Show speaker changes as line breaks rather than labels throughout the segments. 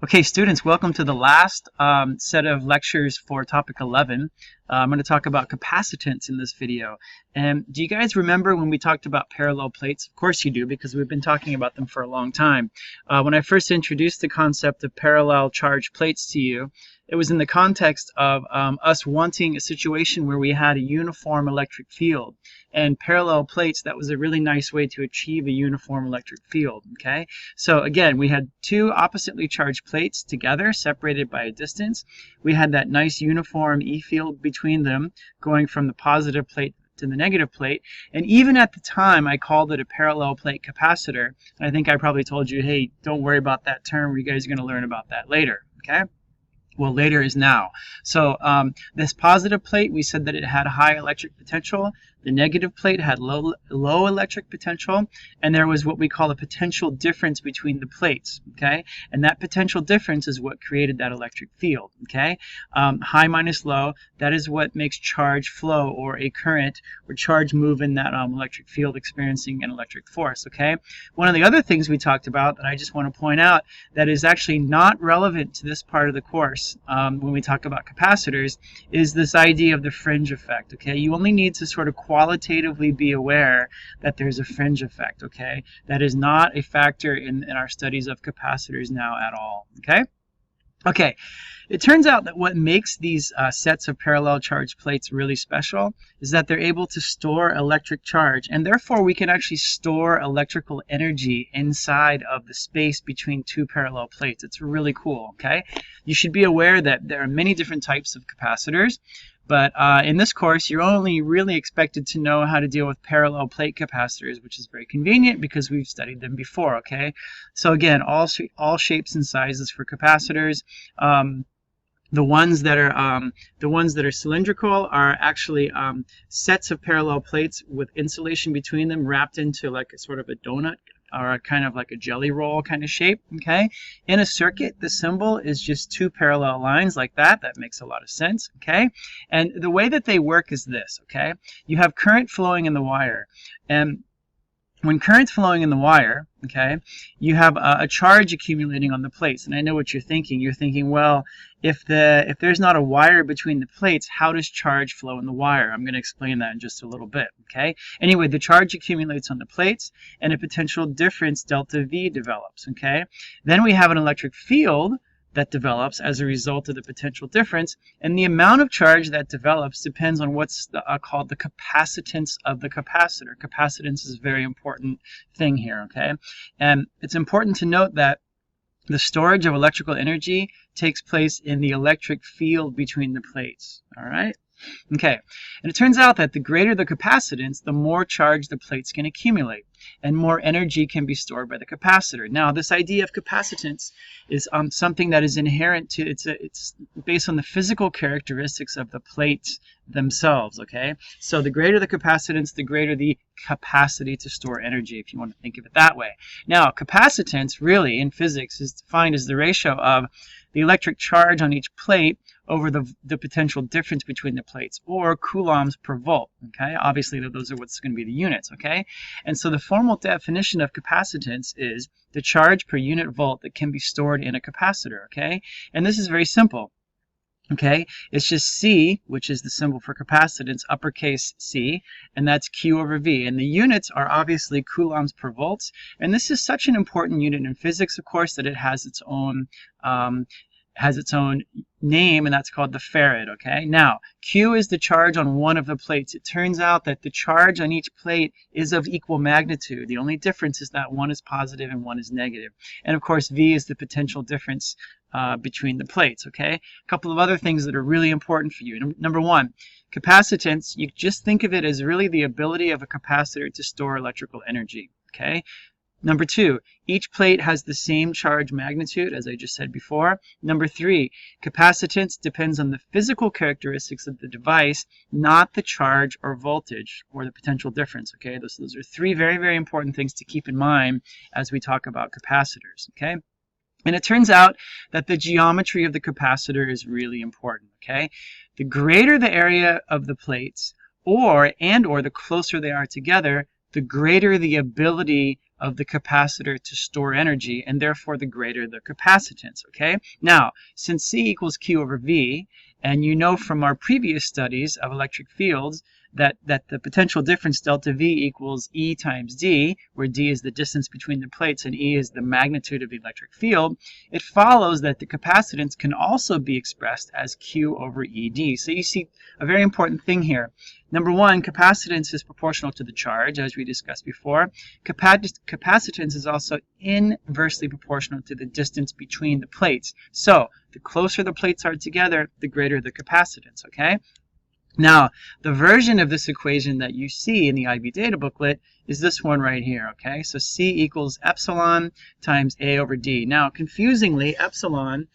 Okay, students, welcome to the last set of lectures for topic 11. I'm going to talk about capacitance in this video. And do you guys remember when we talked about parallel plates? Of course you do, because we've been talking about them for a long time. When I first introduced the concept of parallel charged plates to you, it was in the context of us wanting a situation where we had a uniform electric field. And parallel plates, that was a really nice way to achieve a uniform electric field, okay? So again, we had two oppositely charged plates together, separated by a distance. We had that nice uniform E field between them, going from the positive plate to the negative plate. And even at the time, I called it a parallel plate capacitor. And I think I probably told you, hey, don't worry about that term. You guys are going to learn about that later, okay? Well, later is now. So this positive plate, we said that it had high electric potential. The negative plate had low electric potential, and there was what we call a potential difference between the plates, okay? And that potential difference is what created that electric field, okay? High minus low, that is what makes charge flow, or a current or charge move in that electric field experiencing an electric force, okay? One of the other things we talked about that I just want to point out that is actually not relevant to this part of the course when we talk about capacitors is this idea of the fringe effect, okay? You only need to sort of qualitatively be aware that there's a fringe effect, okay? That is not a factor in our studies of capacitors now at all, okay? Okay, it turns out that what makes these sets of parallel charge plates really special is that they're able to store electric charge, and therefore we can actually store electrical energy inside of the space between two parallel plates. It's really cool, okay? You should be aware that there are many different types of capacitors, but in this course, you're only really expected to know how to deal with parallel plate capacitors, which is very convenient because we've studied them before, okay? So again, all shapes and sizes for capacitors. The ones that are cylindrical are actually sets of parallel plates with insulation between them wrapped into like a sort of a donut or a kind of like a jelly roll kind of shape, okay? In a circuit, the symbol is just two parallel lines like that. That makes a lot of sense, okay? And the way that they work is this, okay? You have current flowing in the wire, and when current's flowing in the wire, okay, you have a charge accumulating on the plates. And I know what you're thinking. You're thinking, well, if there's not a wire between the plates, how does charge flow in the wire? I'm going to explain that in just a little bit, okay? Anyway, the charge accumulates on the plates, and a potential difference, delta V, develops, okay? Then we have an electric field that develops as a result of the potential difference, and the amount of charge that develops depends on what's called the capacitance of the capacitor. Capacitance is a very important thing here, okay? And it's important to note that the storage of electrical energy takes place in the electric field between the plates, all right? Okay, and it turns out that the greater the capacitance, the more charge the plates can accumulate, and more energy can be stored by the capacitor. Now, this idea of capacitance is something that is inherent to, it's based on the physical characteristics of the plates themselves, okay? So the greater the capacitance, the greater the capacity to store energy, if you want to think of it that way. Now, capacitance really in physics is defined as the ratio of the electric charge on each plate over the potential difference between the plates, or coulombs per volt, okay? Obviously, those are what's going to be the units, okay? And so the formal definition of capacitance is the charge per unit volt that can be stored in a capacitor, okay? And this is very simple, okay? It's just C, which is the symbol for capacitance, uppercase C, and that's Q over V. And the units are obviously coulombs per volts, and this is such an important unit in physics, of course, that it has its own name, and that's called the farad, okay? Now, Q is the charge on one of the plates. It turns out that the charge on each plate is of equal magnitude. The only difference is that one is positive and one is negative. And of course, V is the potential difference between the plates, okay? A couple of other things that are really important for you. Number one, capacitance, you just think of it as really the ability of a capacitor to store electrical energy, okay? Number two, each plate has the same charge magnitude, as I just said before. Number three, capacitance depends on the physical characteristics of the device, not the charge or voltage or the potential difference, okay? Those are three very, very important things to keep in mind as we talk about capacitors, okay? And it turns out that the geometry of the capacitor is really important, okay? The greater the area of the plates, or the closer they are together, the greater the ability of the capacitor to store energy, and therefore the greater the capacitance, okay? Now, since C equals Q over V, and you know from our previous studies of electric fields that the potential difference delta V equals E times D, where D is the distance between the plates and E is the magnitude of the electric field, it follows that the capacitance can also be expressed as Q over ED. So you see a very important thing here. Number one, capacitance is proportional to the charge, as we discussed before. Capacitance is also inversely proportional to the distance between the plates. So the closer the plates are together, the greater the capacitance, okay? Now, the version of this equation that you see in the IB data booklet is this one right here, okay? So C equals epsilon times A over D. Now, confusingly, epsilon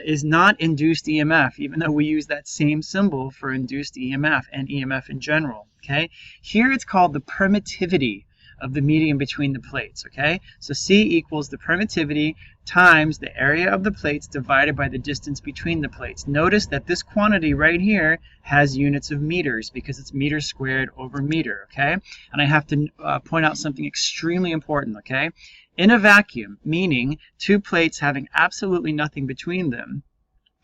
is not induced EMF, even though we use that same symbol for induced EMF and EMF in general, okay? Here it's called the permittivity of the medium between the plates, okay? So C equals the permittivity times the area of the plates divided by the distance between the plates. Notice that this quantity right here has units of meters because it's meters squared over meter, okay? And I have to point out something extremely important, okay? In a vacuum, meaning two plates having absolutely nothing between them,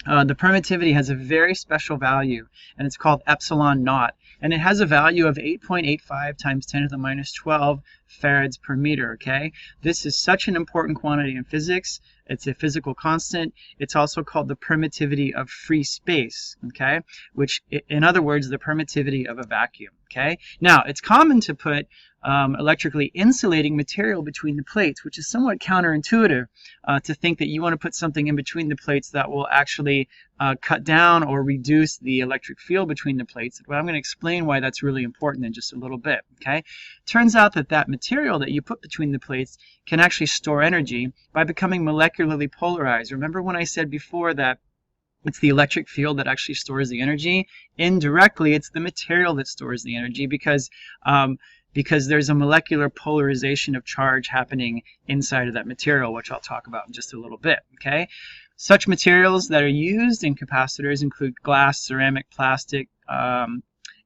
the permittivity has a very special value, and it's called epsilon naught. And it has a value of 8.85 times 10 to the minus 12 farads per meter, okay? This is such an important quantity in physics. It's a physical constant. It's also called the permittivity of free space, okay? Which, in other words, the permittivity of a vacuum, okay? Now, it's common to put electrically insulating material between the plates, which is somewhat counterintuitive to think that you want to put something in between the plates that will actually cut down or reduce the electric field between the plates. But I'm going to explain why that's really important in just a little bit, okay? Turns out that that material that you put between the plates can actually store energy by becoming molecularly polarized. Remember when I said before that it's the electric field that actually stores the energy? Indirectly, it's the material that stores the energy because there's a molecular polarization of charge happening inside of that material, which I'll talk about in just a little bit, okay? Such materials that are used in capacitors include glass, ceramic, plastic,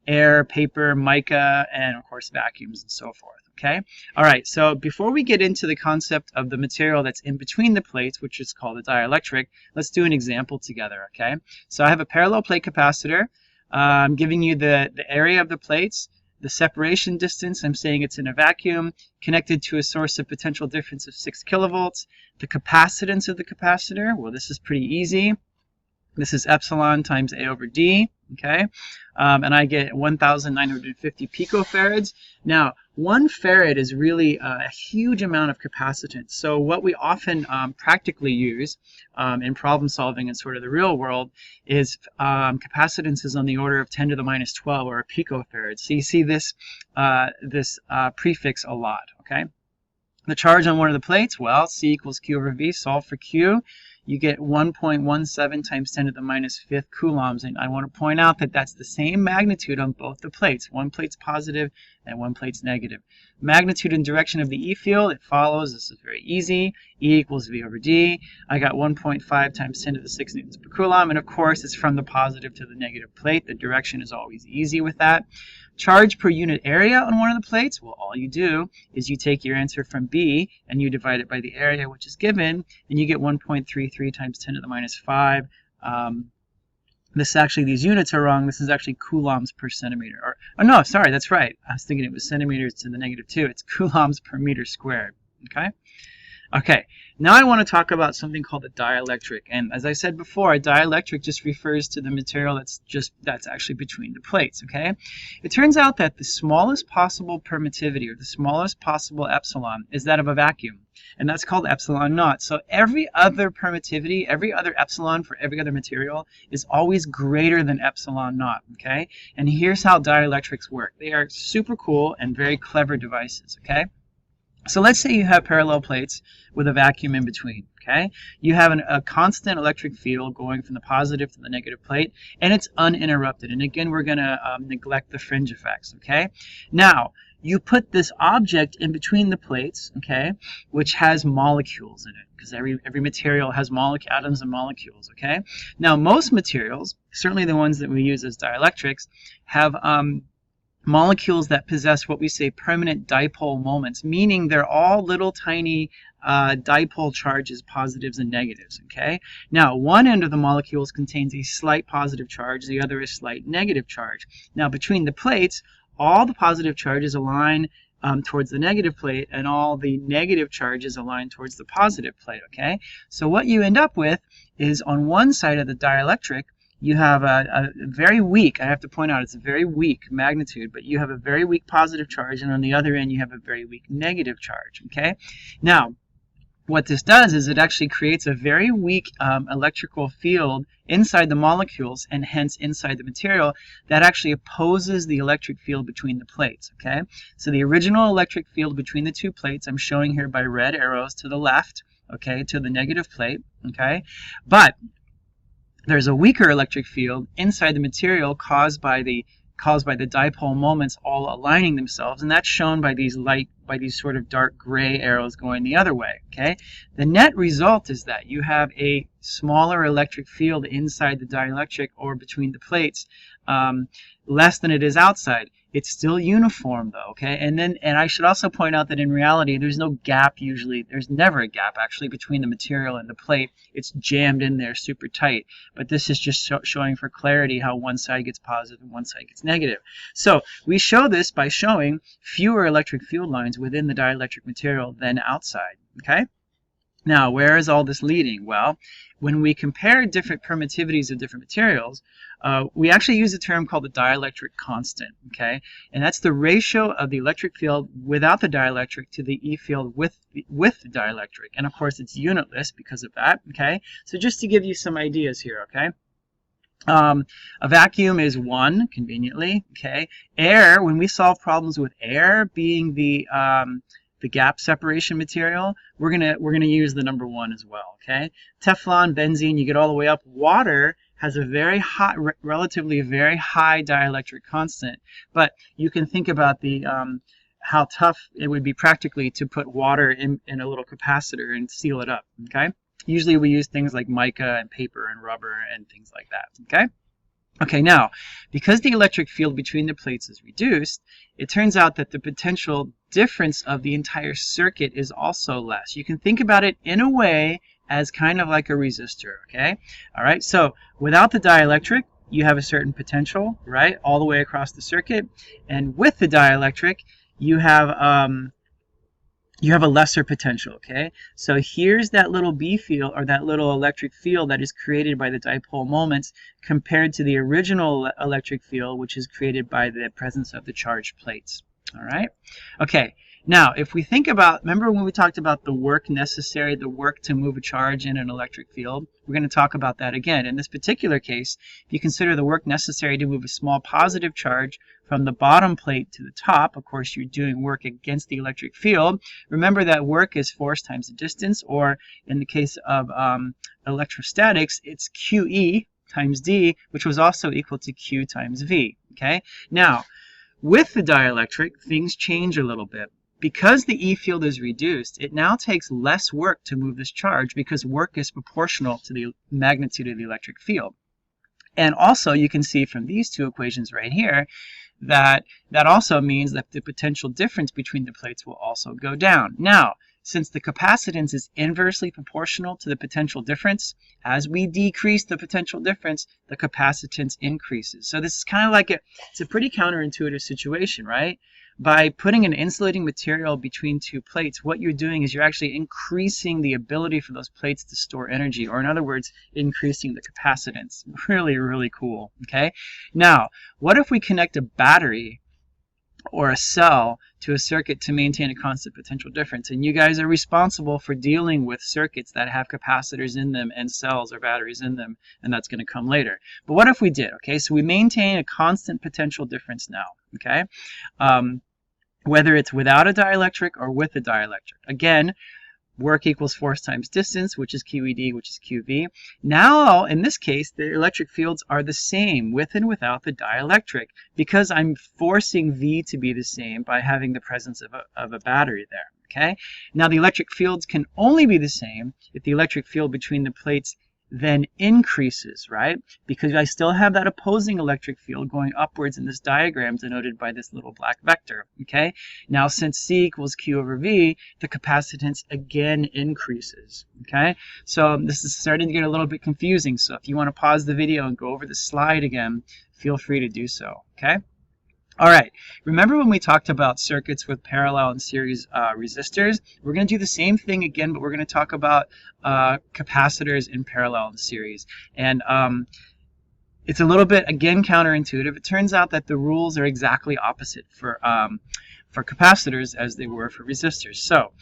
air, paper, mica, and of course vacuums and so forth, okay? All right, so before we get into the concept of the material that's in between the plates, which is called a dielectric, let's do an example together, okay? So I have a parallel plate capacitor. I'm giving you the area of the plates. The separation distance, I'm saying it's in a vacuum, connected to a source of potential difference of 6 kilovolts. The capacitance of the capacitor, well, this is pretty easy. This is epsilon times A over D, okay? And I get 1,950 picofarads. Now, 1 farad is really a huge amount of capacitance. So what we often practically use in problem solving in sort of the real world is capacitance is on the order of 10 to the minus 12 or a picofarad. So you see this, prefix a lot, okay? The charge on one of the plates, well, C equals Q over V, solve for Q. You get 1.17 times 10 to the minus 5th coulombs. And I want to point out that that's the same magnitude on both the plates. One plate's positive and one plate's negative. Magnitude and direction of the E field, it follows. This is very easy. E equals V over D. I got 1.5 times 10 to the 6 newtons per coulomb. And of course, it's from the positive to the negative plate. The direction is always easy with that. Charge per unit area on one of the plates, well, all you do is you take your answer from B and you divide it by the area which is given, and you get 1.33 times 10 to the minus 5. These units are wrong. This is actually coulombs per centimeter. Oh no, sorry, that's right. I was thinking it was centimeters to the negative 2. It's coulombs per meter squared, okay? Okay, now I want to talk about something called a dielectric. And as I said before, a dielectric just refers to the material that's actually between the plates, okay? It turns out that the smallest possible permittivity, or the smallest possible epsilon, is that of a vacuum. And that's called epsilon naught. So every other permittivity, every other epsilon for every other material is always greater than epsilon naught, okay? And here's how dielectrics work. They are super cool and very clever devices, okay? So let's say you have parallel plates with a vacuum in between, okay? You have a constant electric field going from the positive to the negative plate, and it's uninterrupted. And again, we're going to neglect the fringe effects, okay? Now, you put this object in between the plates, okay, which has molecules in it, because every material has atoms and molecules, okay? Now, most materials, certainly the ones that we use as dielectrics, have molecules that possess what we say permanent dipole moments, meaning they're all little tiny dipole charges, positives and negatives. Okay. Now, one end of the molecules contains a slight positive charge, the other a slight negative charge. Now, between the plates, all the positive charges align towards the negative plate, and all the negative charges align towards the positive plate. Okay. So what you end up with is, on one side of the dielectric, you have a very weak, I have to point out, it's a very weak magnitude, but you have a very weak positive charge, and on the other end you have a very weak negative charge. Okay. Now, what this does is it actually creates a very weak electrical field inside the molecules, and hence inside the material, that actually opposes the electric field between the plates. Okay. So the original electric field between the two plates I'm showing here by red arrows to the left, okay, to the negative plate. Okay. But there's a weaker electric field inside the material caused by the dipole moments all aligning themselves, and that's shown by these sort of dark gray arrows going the other way. Okay, the net result is that you have a smaller electric field inside the dielectric, or between the plates, less than it is outside. It's still uniform though. Okay, and I should also point out that in reality there's no gap usually. There's never a gap actually between the material and the plate. It's jammed in there super tight. But this is just showing for clarity how one side gets positive and one side gets negative. So we show this by showing fewer electric field lines within the dielectric material than outside. Okay. Now, where is all this leading? Well, when we compare different permittivities of different materials, we actually use a term called the dielectric constant, okay? And that's the ratio of the electric field without the dielectric to the E field with the dielectric. And of course, it's unitless because of that, okay? So just to give you some ideas here, okay? A vacuum is 1, conveniently, okay? Air, when we solve problems with air being the gap separation material, we're gonna use the number 1 as well. Okay, Teflon, benzene, you get all the way up. Water has a very high, relatively very high dielectric constant, but you can think about the how tough it would be practically to put water in a little capacitor and seal it up. Okay, usually we use things like mica and paper and rubber and things like that. Okay. Okay, now, because the electric field between the plates is reduced, it turns out that the potential difference of the entire circuit is also less. You can think about it in a way as kind of like a resistor, okay? All right, so without the dielectric, you have a certain potential, right, all the way across the circuit. And with the dielectric, you have a lesser potential, okay? So here's that little B field, or that little electric field that is created by the dipole moments, compared to the original electric field, which is created by the presence of the charged plates. All right? Okay, now if we think about, remember when we talked about the work necessary, the work to move a charge in an electric field? We're going to talk about that again. In this particular case, if you consider the work necessary to move a small positive charge from the bottom plate to the top, of course you're doing work against the electric field. Remember that work is force times the distance, or in the case of electrostatics, it's QE times D, which was also equal to Q times V. Okay? Now, with the dielectric, things change a little bit. Because the E field is reduced, it now takes less work to move this charge, because work is proportional to the magnitude of the electric field. And also, you can see from these two equations right here that also means that the potential difference between the plates will also go down. Now, since the capacitance is inversely proportional to the potential difference, as we decrease the potential difference, the capacitance increases. So this is kind of like it's a pretty counterintuitive situation, right? By putting an insulating material between two plates, what you're doing is you're actually increasing the ability for those plates to store energy, or in other words, increasing the capacitance. Really, really cool, okay? Now, what if we connect a battery or a cell to a circuit to maintain a constant potential difference? And you guys are responsible for dealing with circuits that have capacitors in them and cells or batteries in them, and that's going to come later. But what if we did? Okay, so we maintain a constant potential difference now, okay? Whether it's without a dielectric or with a dielectric. Again, work equals force times distance, which is QED, which is QV. Now, in this case, the electric fields are the same with and without the dielectric, because I'm forcing V to be the same by having the presence of a battery there. Okay? Now, the electric fields can only be the same if the electric field between the plates then increases, right? Because I still have that opposing electric field going upwards in this diagram denoted by this little black vector, okay? Now, since C equals Q over V, the capacitance again increases, okay? So this is starting to get a little bit confusing. So if you want to pause the video and go over the slide again, feel free to do so, okay? All right, remember when we talked about circuits with parallel and series resistors? We're going to do the same thing again, but we're going to talk about capacitors in parallel and series. And it's a little bit, again, counterintuitive. It turns out that the rules are exactly opposite for capacitors as they were for resistors. So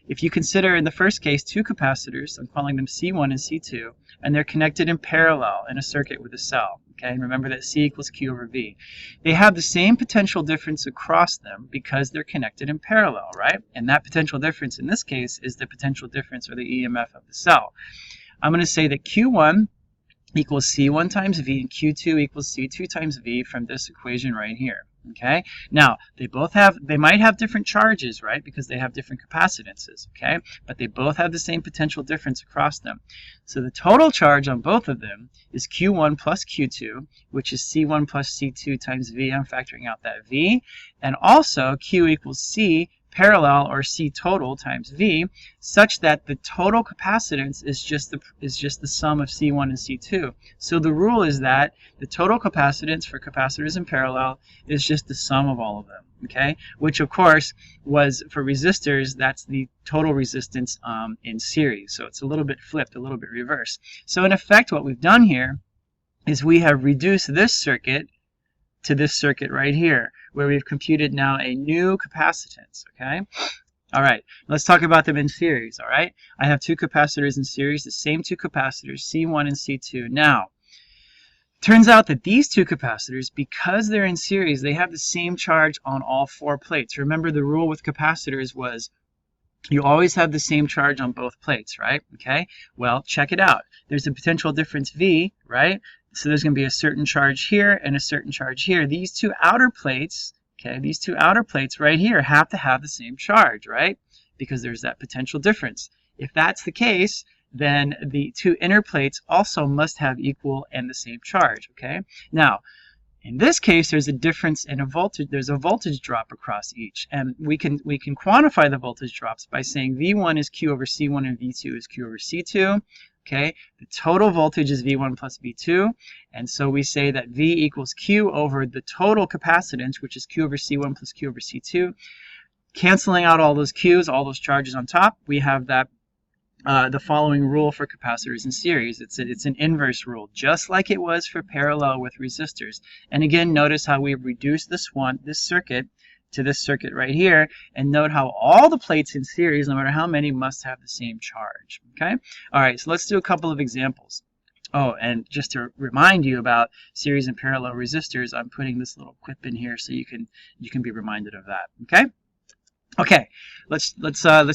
if you consider in the first case two capacitors, I'm calling them C1 and C2, and they're connected in parallel in a circuit with a cell. Okay, and remember that C equals Q over V. They have the same potential difference across them because they're connected in parallel, right? And that potential difference in this case is the potential difference or the EMF of the cell. I'm going to say that Q1 equals C1 times V and Q2 equals C2 times V from this equation right here. Okay, now they might have different charges, right, because they have different capacitances, okay, but they both have the same potential difference across them. So the total charge on both of them is Q1 plus Q2, which is C1 plus C2 times V. I'm factoring out that V, and also Q equals C parallel or C total times V, such that the total capacitance is just the sum of C1 and C2. So the rule is that the total capacitance for capacitors in parallel is just the sum of all of them, okay? Which of course was for resistors, that's the total resistance in series. So it's a little bit flipped, a little bit reversed. So in effect, what we've done here is we have reduced this circuit to this circuit right here, where we've computed now a new capacitance, okay? All right, let's talk about them in series, all right? I have two capacitors in series, the same two capacitors, C1 and C2. Now, turns out that these two capacitors, because they're in series, they have the same charge on all four plates. Remember, the rule with capacitors was you always have the same charge on both plates, right? Okay, well, check it out. There's a potential difference V, right? So there's going to be a certain charge here and a certain charge here. These two outer plates, okay, these two outer plates right here have to have the same charge, right? Because there's that potential difference. If that's the case, then the two inner plates also must have equal and the same charge, okay? Now, in this case, there's a difference in a voltage. There's a voltage drop across each, and we can quantify the voltage drops by saying V1 is Q over C1 and V2 is Q over C2. Okay, the total voltage is V1 plus V2, and so we say that V equals Q over the total capacitance, which is Q over C1 plus Q over C2. Canceling out all those Q's, all those charges on top, we have that the following rule for capacitors in series. It's an inverse rule, just like it was for parallel with resistors. And again, notice how we've reduced this circuit to this circuit right here, and note how all the plates in series, no matter how many, must have the same charge. Okay? All right, so let's do a couple of examples. Oh, and just to remind you about series and parallel resistors, I'm putting this little quip in here so you can be reminded of that. Okay? Okay, let's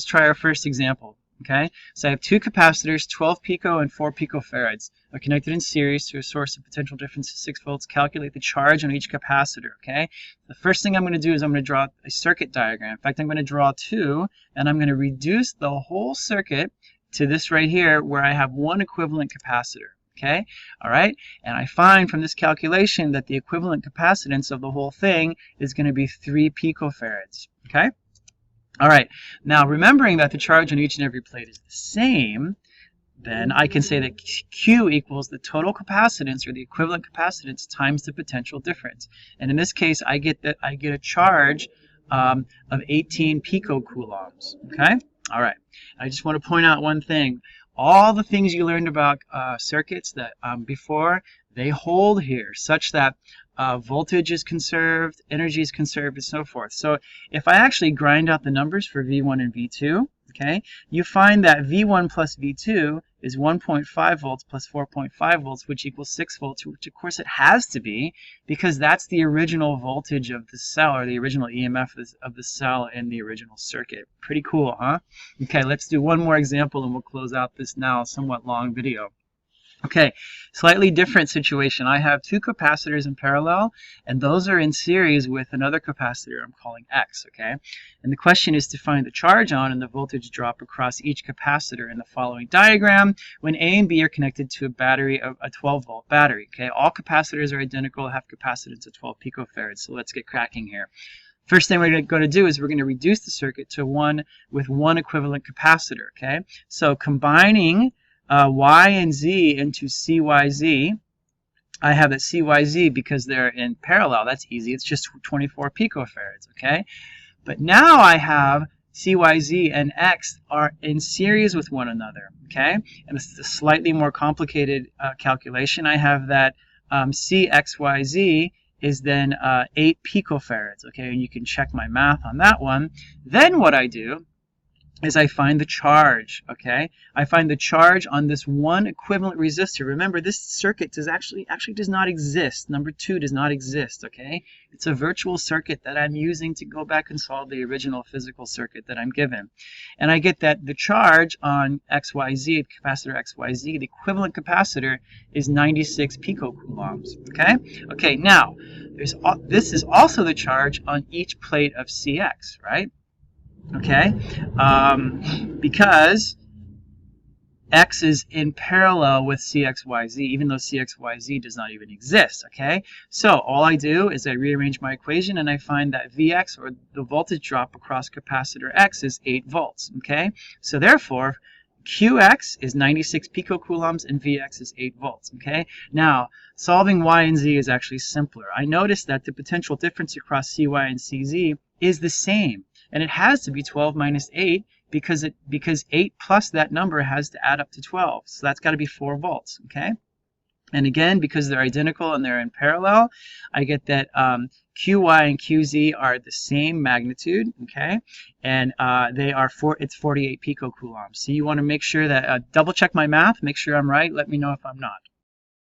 try our first example. Okay, so I have two capacitors, 12 pico and 4 picofarads, are connected in series to a source of potential difference of 6 volts. Calculate the charge on each capacitor. Okay, the first thing I'm going to do is I'm going to draw a circuit diagram. In fact, I'm going to draw two, and I'm going to reduce the whole circuit to this right here, where I have one equivalent capacitor. Okay, all right, and I find from this calculation that the equivalent capacitance of the whole thing is going to be 3 picofarads. Okay. All right, now remembering that the charge on each and every plate is the same, then I can say that Q equals the total capacitance, or the equivalent capacitance, times the potential difference. And in this case, I get a charge of 18 picocoulombs. Okay? All right. I just want to point out one thing. All the things you learned about circuits that before, they hold here, such that voltage is conserved, energy is conserved, and so forth. So if I actually grind out the numbers for V1 and V2, okay, you find that V1 plus V2 is 1.5 volts plus 4.5 volts, which equals 6 volts, which of course it has to be, because that's the original voltage of the cell, or the original EMF of the cell in the original circuit. Pretty cool, huh? Okay, let's do one more example and we'll close out this now somewhat long video. Okay, slightly different situation. I have two capacitors in parallel, and those are in series with another capacitor I'm calling X, okay? And the question is to find the charge on and the voltage drop across each capacitor in the following diagram when A and B are connected to a battery, a 12-volt battery, okay? All capacitors are identical, have capacitance of 12 picofarads, so let's get cracking here. First thing we're going to do is we're going to reduce the circuit to one with one equivalent capacitor, okay? So combining Y and Z into CYZ, I have that CYZ because they're in parallel. That's easy. It's just 24 picofarads, okay? But now I have CYZ and X are in series with one another, okay? And it's a slightly more complicated calculation. I have that CXYZ is then 8 picofarads, okay? And you can check my math on that one. Then what I do is I find the charge, okay? I find the charge on this one equivalent resistor. Remember, this circuit does actually does not exist. Number 2 does not exist, okay? It's a virtual circuit that I'm using to go back and solve the original physical circuit that I'm given. And I get that the charge on XYZ, capacitor XYZ, the equivalent capacitor is 96 picocoulombs, okay? Okay, now, this is also the charge on each plate of CX, right? Okay, because X is in parallel with CXYZ, even though CXYZ does not even exist, okay? So all I do is I rearrange my equation and I find that Vx, or the voltage drop across capacitor X, is 8 volts, okay? So therefore, Qx is 96 picocoulombs and Vx is 8 volts, okay? Now, solving Y and Z is actually simpler. I noticed that the potential difference across Cy and Cz is the same. And it has to be 12 minus 8 because 8 plus that number has to add up to 12. So that's got to be 4 volts, okay? And again, because they're identical and they're in parallel, I get that Qy and Qz are the same magnitude, okay? And it's 48 picocoulombs. So you want to make sure that, double check my math, make sure I'm right, let me know if I'm not.